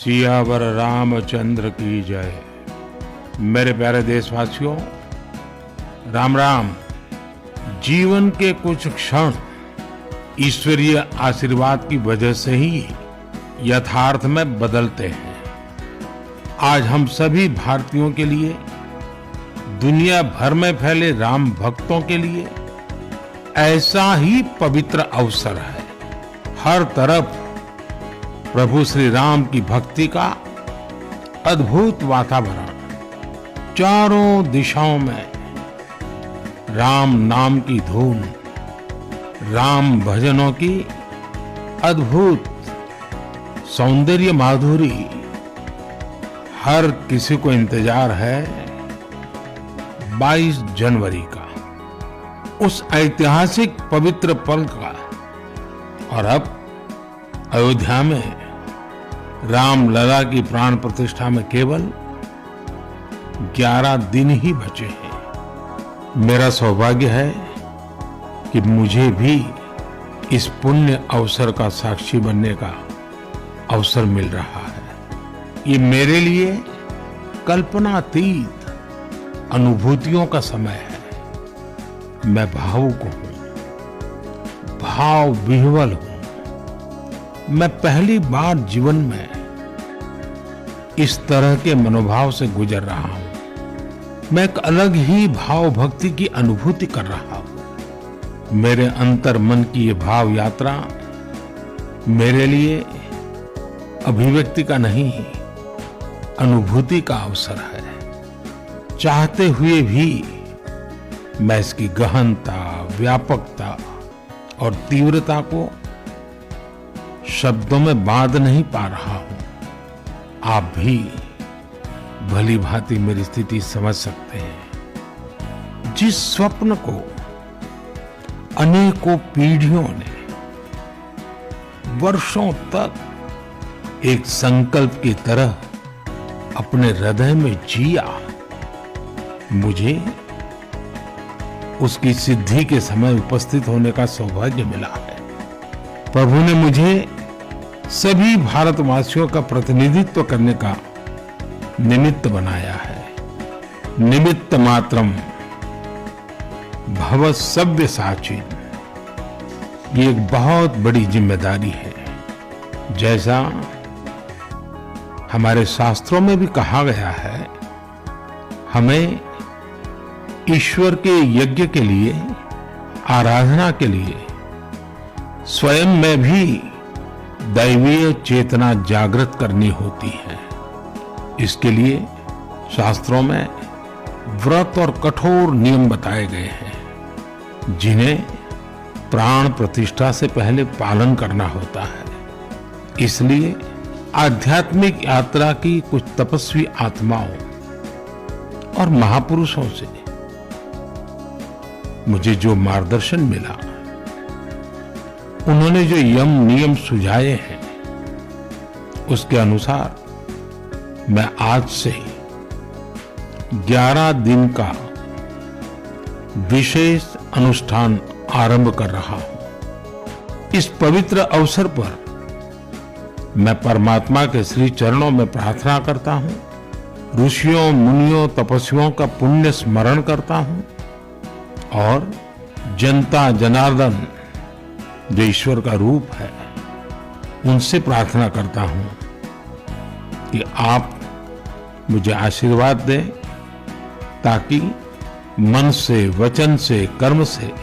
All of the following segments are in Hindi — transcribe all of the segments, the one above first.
सियावर रामचंद्र की जय। मेरे प्यारे देशवासियों, राम राम। जीवन के कुछ क्षण ईश्वरीय आशीर्वाद की वजह से ही यथार्थ में बदलते हैं। आज हम सभी भारतीयों के लिए, दुनिया भर में फैले राम भक्तों के लिए ऐसा ही पवित्र अवसर है। हर तरफ प्रभु श्री राम की भक्ति का अद्भुत वातावरण, चारों दिशाओं में राम नाम की धून, राम भजनों की अद्भुत सौंदर्य माधुरी। हर किसी को इंतजार है 22 जनवरी का, उस ऐतिहासिक पवित्र पल का। और अब अयोध्या में राम लला की प्राण प्रतिष्ठा में केवल 11 दिन ही बचे हैं। मेरा सौभाग्य है कि मुझे भी इस पुण्य अवसर का साक्षी बनने का अवसर मिल रहा है। ये मेरे लिए कल्पनातीत अनुभूतियों का समय है। मैं भावुक हूं, भाव विह्वल हूं। मैं पहली बार जीवन में इस तरह के मनोभाव से गुजर रहा हूं। मैं एक अलग ही भाव भक्ति की अनुभूति कर रहा हूं। मेरे अंतर मन की ये भाव यात्रा मेरे लिए अभिव्यक्ति का नहीं, अनुभूति का अवसर है। चाहते हुए भी मैं इसकी गहनता, व्यापकता और तीव्रता को शब्दों में बांध नहीं पा रहा हूं। आप भी भली भांति मेरी स्थिति समझ सकते हैं। जिस स्वप्न को अनेकों पीढ़ियों ने वर्षों तक एक संकल्प की तरह अपने हृदय में जिया, मुझे उसकी सिद्धि के समय उपस्थित होने का सौभाग्य मिला है। प्रभु ने मुझे सभी भारतवासियों का प्रतिनिधित्व करने का निमित्त बनाया है। निमित्त मात्रम भव सव्यसाचिन। ये एक बहुत बड़ी जिम्मेदारी है। जैसा हमारे शास्त्रों में भी कहा गया है, हमें ईश्वर के यज्ञ के लिए, आराधना के लिए स्वयं में भी दैवीय चेतना जागृत करनी होती है। इसके लिए शास्त्रों में व्रत और कठोर नियम बताए गए हैं, जिन्हें प्राण प्रतिष्ठा से पहले पालन करना होता है। इसलिए आध्यात्मिक यात्रा की कुछ तपस्वी आत्माओं और महापुरुषों से मुझे जो मार्गदर्शन मिला, उन्होंने जो यम नियम सुझाए हैं, उसके अनुसार मैं आज से 11 दिन का विशेष अनुष्ठान आरंभ कर रहा हूं। इस पवित्र अवसर पर मैं परमात्मा के श्री चरणों में प्रार्थना करता हूं, ऋषियों, मुनियों, तपस्वियों का पुण्य स्मरण करता हूं और जनता जनार्दन, जो ईश्वर का रूप है, उनसे प्रार्थना करता हूं कि आप मुझे आशीर्वाद दें, ताकि मन से, वचन से, कर्म से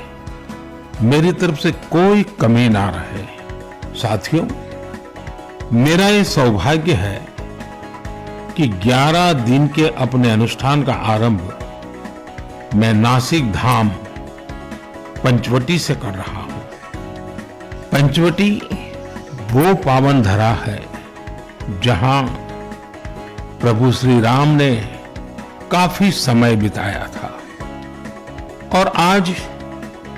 मेरी तरफ से कोई कमी ना रहे। साथियों, मेरा ये सौभाग्य है कि 11 दिन के अपने अनुष्ठान का आरंभ मैं नासिक धाम पंचवटी से कर रहा हूं। पंचवटी वो पावन धरा है जहां प्रभु श्री राम ने काफी समय बिताया था। और आज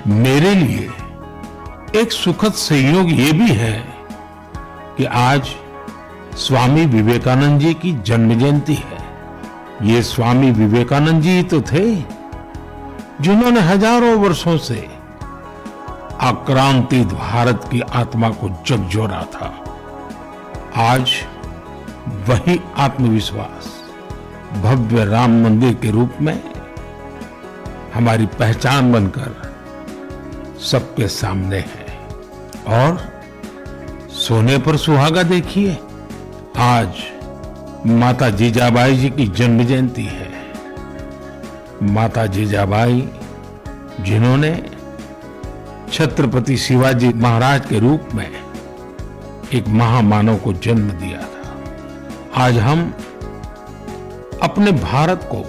मेरे लिए एक सुखद संयोग ये भी है कि आज स्वामी विवेकानंद जी की जन्म जयंती है। ये स्वामी विवेकानंद जी तो थे जिन्होंने हजारों वर्षों से आक्रांतित भारत की आत्मा को झकझोरा था। आज वही आत्मविश्वास भव्य राम मंदिर के रूप में हमारी पहचान बनकर सबके सामने है। और सोने पर सुहागा देखिए, आज माता जीजाबाई जी की जन्म जयंती है। माता जीजाबाई जिन्होंने छत्रपति शिवाजी महाराज के रूप में एक महामानव को जन्म दिया था। आज हम अपने भारत को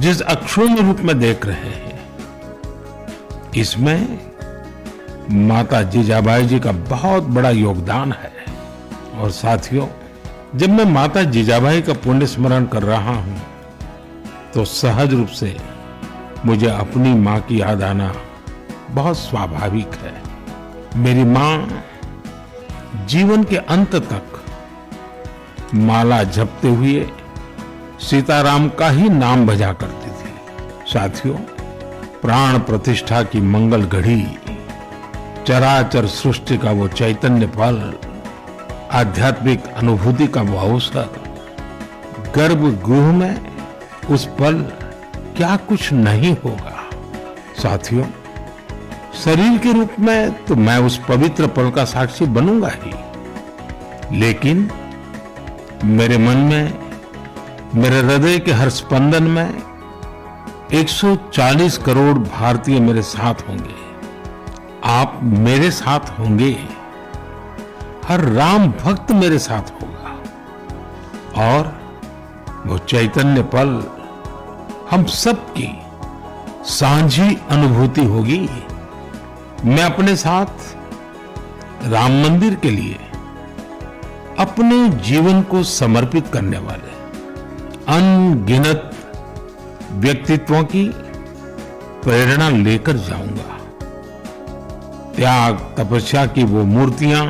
जिस अक्षुण्ण रूप में देख रहे हैं, इसमें माता जीजाबाई जी का बहुत बड़ा योगदान है। और साथियों, जब मैं माता जीजाबाई का पुण्य स्मरण कर रहा हूं, तो सहज रूप से मुझे अपनी मां की याद आना बहुत स्वाभाविक है। मेरी मां जीवन के अंत तक माला जपते हुए सीताराम का ही नाम भजा करती थी। साथियों, प्राण प्रतिष्ठा की मंगल घड़ी, चराचर सृष्टि का वो चैतन्य पल, आध्यात्मिक अनुभूति का वो अवसर, गर्भगृह में उस पल क्या कुछ नहीं होगा। साथियों, शरीर के रूप में तो मैं उस पवित्र पल का साक्षी बनूंगा ही, लेकिन मेरे मन में, मेरे हृदय के हर स्पंदन में 140 करोड़ भारतीय मेरे साथ होंगे। आप मेरे साथ होंगे, हर राम भक्त मेरे साथ होगा, और वो चैतन्य पल हम सबकी साझी अनुभूति होगी। मैं अपने साथ राम मंदिर के लिए अपने जीवन को समर्पित करने वाले अनगिनत व्यक्तित्वों की प्रेरणा लेकर जाऊंगा। त्याग तपस्या की वो मूर्तियां,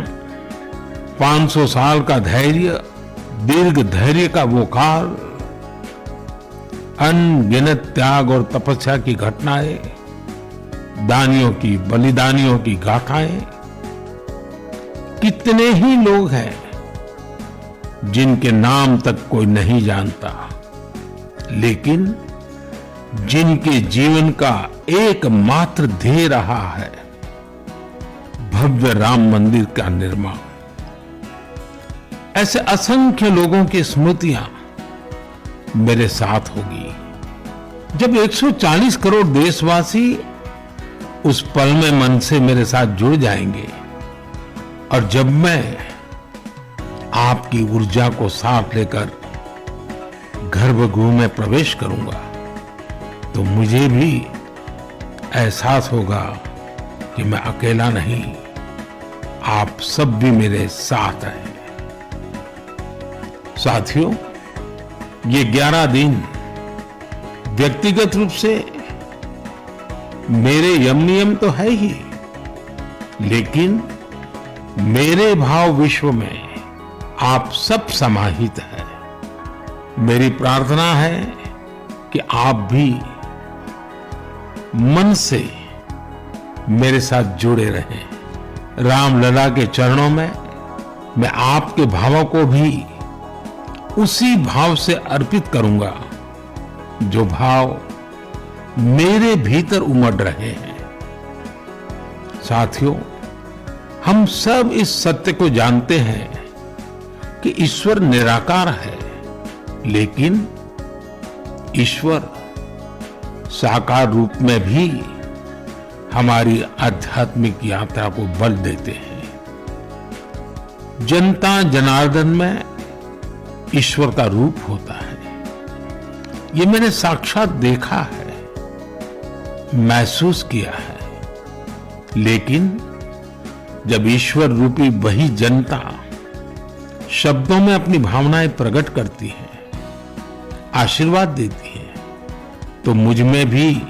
500 साल का धैर्य, दीर्घ धैर्य का वो काल, अनगिनत त्याग और तपस्या की घटनाएं, दानियों की, बलिदानियों की गाथाएं। कितने ही लोग हैं जिनके नाम तक कोई नहीं जानता, लेकिन जिनके जीवन का एकमात्र ध्येय रहा है भव्य राम मंदिर का निर्माण। ऐसे असंख्य लोगों की स्मृतियां मेरे साथ होगी जब 140 करोड़ देशवासी उस पल में मन से मेरे साथ जुड़ जाएंगे, और जब मैं आपकी ऊर्जा को साथ लेकर गर्भगृह में प्रवेश करूंगा, तो मुझे भी एहसास होगा कि मैं अकेला नहीं, आप सब भी मेरे साथ हैं। साथियों, ये 11 दिन व्यक्तिगत रूप से मेरे यम नियम तो है ही, लेकिन मेरे भाव विश्व में आप सब समाहित हैं। मेरी प्रार्थना है कि आप भी मन से मेरे साथ जुड़े रहें। रामलला के चरणों में मैं आपके भावों को भी उसी भाव से अर्पित करूंगा जो भाव मेरे भीतर उमड़ रहे हैं। साथियों, हम सब इस सत्य को जानते हैं कि ईश्वर निराकार है, लेकिन ईश्वर साकार रूप में भी हमारी आध्यात्मिक यात्रा को बल देते हैं। जनता जनार्दन में ईश्वर का रूप होता है, ये मैंने साक्षात देखा है, महसूस किया है। लेकिन जब ईश्वर रूपी वही जनता शब्दों में अपनी भावनाएं प्रकट करती है, आशीर्वाद देती है, तो मुझ में भी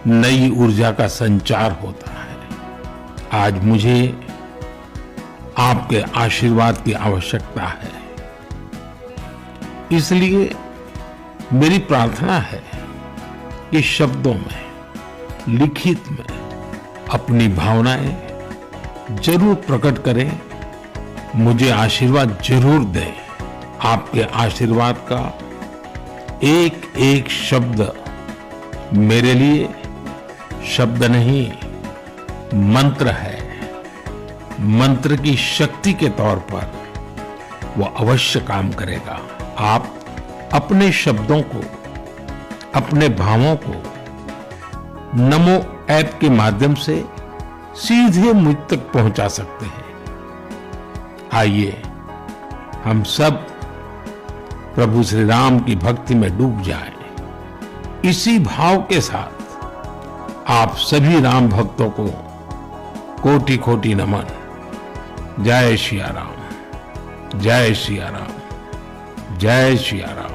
नई ऊर्जा का संचार होता है। आज मुझे आपके आशीर्वाद की आवश्यकता है, इसलिए मेरी प्रार्थना है कि शब्दों में, लिखित में अपनी भावनाएं जरूर प्रकट करें मुझे आशीर्वाद जरूर दें। आपके आशीर्वाद का एक एक शब्द मेरे लिए शब्द नहीं, मंत्र है। मंत्र की शक्ति के तौर पर वो अवश्य काम करेगा। आप अपने शब्दों को, अपने भावों को नमो ऐप के माध्यम से सीधे मुझ तक पहुंचा सकते हैं। आइए हम सब प्रभु श्री राम की भक्ति में डूब जाएं। इसी भाव के साथ आप सभी राम भक्तों को कोटि कोटि नमन। जय सिया राम, जय सिया राम, जय सिया राम।